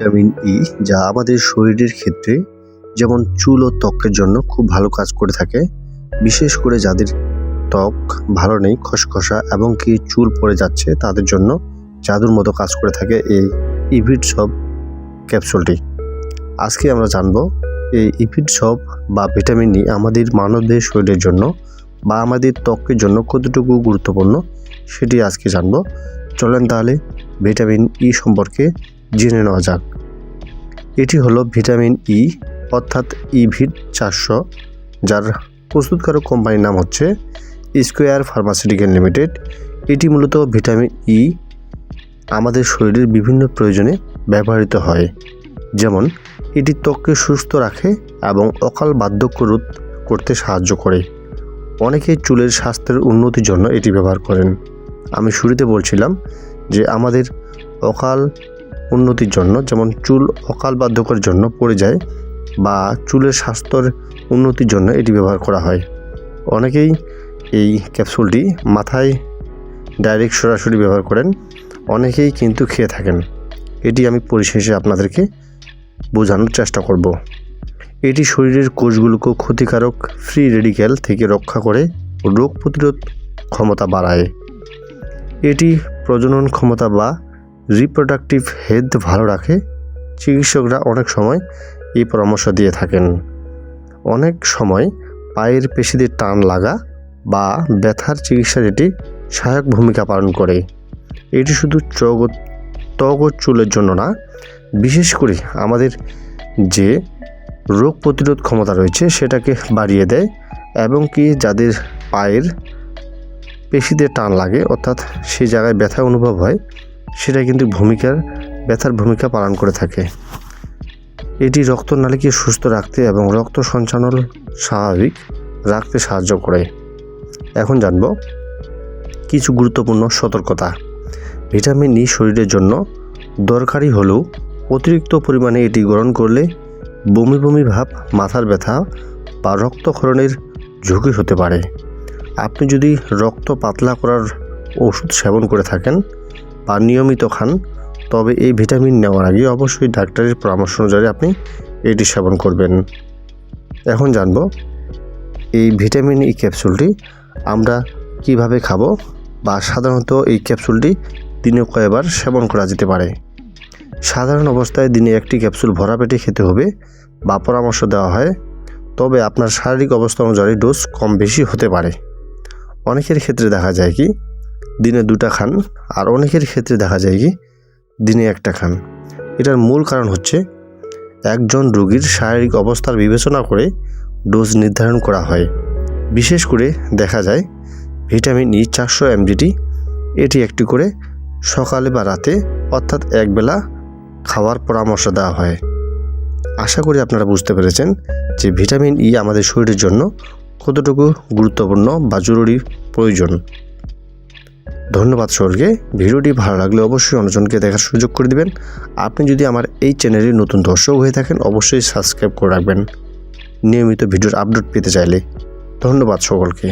Vitamin E, যা আমাদের শরীরের ক্ষেত্রে যেমন চুল ও ত্বকের জন্য খুব ভালো কাজ করে থাকে। বিশেষ করে যাদের ত্বক ভালো নেই, খসখসা এবং কি চুল পড়ে যাচ্ছে, তাদের জন্য জাদুর মতো কাজ করে থাকে এই ইভিডসব ক্যাপসুলটি। আজকে আমরা জানবো এই ইভিডসব বা ভিটামিন ই আমাদের মানবদেহের শরীরের জন্য বা আমাদের ত্বকের জন্য কতটুকু গুরুত্বপূর্ণ, সেটি আজকে জানবো। চলেন তাহলে ভিটামিন ই সম্পর্কে জেনে নেওয়া যাক। এটি হলো ভিটামিন ই, অর্থাৎ ইভিড 400, যার প্রস্তুতকারক কোম্পানির নাম হচ্ছে স্কোয়ার ফার্মাসিউটিক্যাল লিমিটেড। এটি মূলত ভিটামিন ই আমাদের শরীরের বিভিন্ন প্রয়োজনে ব্যবহৃত হয়, যেমন এটি ত্বককে সুস্থ রাখে এবং অকাল বার্ধক্য রোধ করতে সাহায্য করে। অনেকেই চুলের স্বাস্থ্যের উন্নতির জন্য এটি ব্যবহার করেন। আমি শুরুতে বলছিলাম যে আমাদের অকাল উন্নতির জন্য, যেমন চুল অকাল বার্ধক্যের জন্য পড়ে যায় বা চুলের স্বাস্থ্যের উন্নতির জন্য এটি ব্যবহার করা হয়। অনেকেই এই ক্যাপসুলটি মাথায় ডাইরেক্ট সরাসরি ব্যবহার করেন, অনেকেই কিন্তু খেয়ে থাকেন। এটি আমি পরিশেষে আপনাদেরকে বোঝানোর চেষ্টা করব। এটি শরীরের কোষগুলোকে ক্ষতিকারক ফ্রি রেডিক্যাল থেকে রক্ষা করে রোগ প্রতিরোধ ক্ষমতা বাড়ায়। এটি প্রজনন ক্ষমতা বা রিপ্রোডাক্টিভ হেলথ ভালো রাখে। চিকিৎসকরা অনেক সময় এই পরামর্শ দিয়ে থাকেন। অনেক সময় পায়ের পেশিদের টান লাগা বা ব্যথার চিকিৎসায় এটি সহায়ক ভূমিকা পালন করে। এটি শুধু ত্বক ও চুলের জন্য না, বিশেষ করে আমাদের যে রোগ প্রতিরোধ ক্ষমতা রয়েছে সেটাকে বাড়িয়ে দেয়, এবং কি যাদের পায়ের পেশিতে টান লাগে, অর্থাৎ সেই জায়গায় ব্যথা অনুভব হয়, সেটা কিন্তু ব্যথার ভূমিকা পালন করে থাকে। এটি রক্তনালীকে সুস্থ রাখতে এবং রক্ত সঞ্চালন স্বাভাবিক রাখতে সাহায্য করে। এখন জানব কিছু গুরুত্বপূর্ণ সতর্কতা। ভিটামিন ই শরীরের জন্য দরকারি হলেও অতিরিক্ত পরিমাণে এটি গ্রহণ করলে বমি বমি ভাব, মাথার ব্যথা বা রক্তক্ষরণের ঝুঁকি হতে পারে। আপনি যদি রক্ত পাতলা করার ওষুধ সেবন করে থাকেন বা নিয়মিত খান, তবে এই ভিটামিন নেওয়ার আগে অবশ্যই ডাক্তারের পরামর্শ অনুযায়ী আপনি এটি সেবন করবেন। এখন জানব এই ভিটামিন ই ক্যাপসুলটি আমরা কিভাবে খাবো, বা সাধারণত এই ক্যাপসুলটি দিনে কয়েকবার সেবন করা যেতে পারে। সাধারণ অবস্থায় দিনে একটি ক্যাপসুল ভরা পেটে খেতে হবে বা পরামর্শ দেওয়া হয়, তবে আপনার শারীরিক অবস্থা অনুযায়ী ডোজ কম বেশি হতে পারে। অনেকের ক্ষেত্রে দেখা যায় কি দিনে 2টা খান, আর অনেকের ক্ষেত্রে দেখা যায় কি দিনে 1টা খান। এটার মূল কারণ হচ্ছে একজন রোগীর শারীরিক অবস্থার বিবেচনা করে ডোজ নির্ধারণ করা হয়। বিশেষ করে দেখা যায় ভিটামিন ই 400 mg, এটি একটি করে সকালে বা রাতে, অর্থাৎ একবেলা খাওয়ার পরামর্শ দেওয়া হয়। আশা করি আপনারা বুঝতে পেরেছেন যে ভিটামিন ই আমাদের শরীরের জন্য কতটুকু গুরুত্বপূর্ণ বা জরুরি প্রয়োজন। ধন্যবাদ সকলকে। ভিডিওটি ভালো লাগলে অবশ্যই অন্যজনকে দেখার সুযোগ করে দিবেন। আপনি যদি আমার এই চ্যানেলের নতুন দর্শক হয়ে থাকেন, অবশ্যই সাবস্ক্রাইব করে রাখবেন নিয়মিত ভিডিওর আপডেট পেতে চাইলে। ধন্যবাদ সকলকে।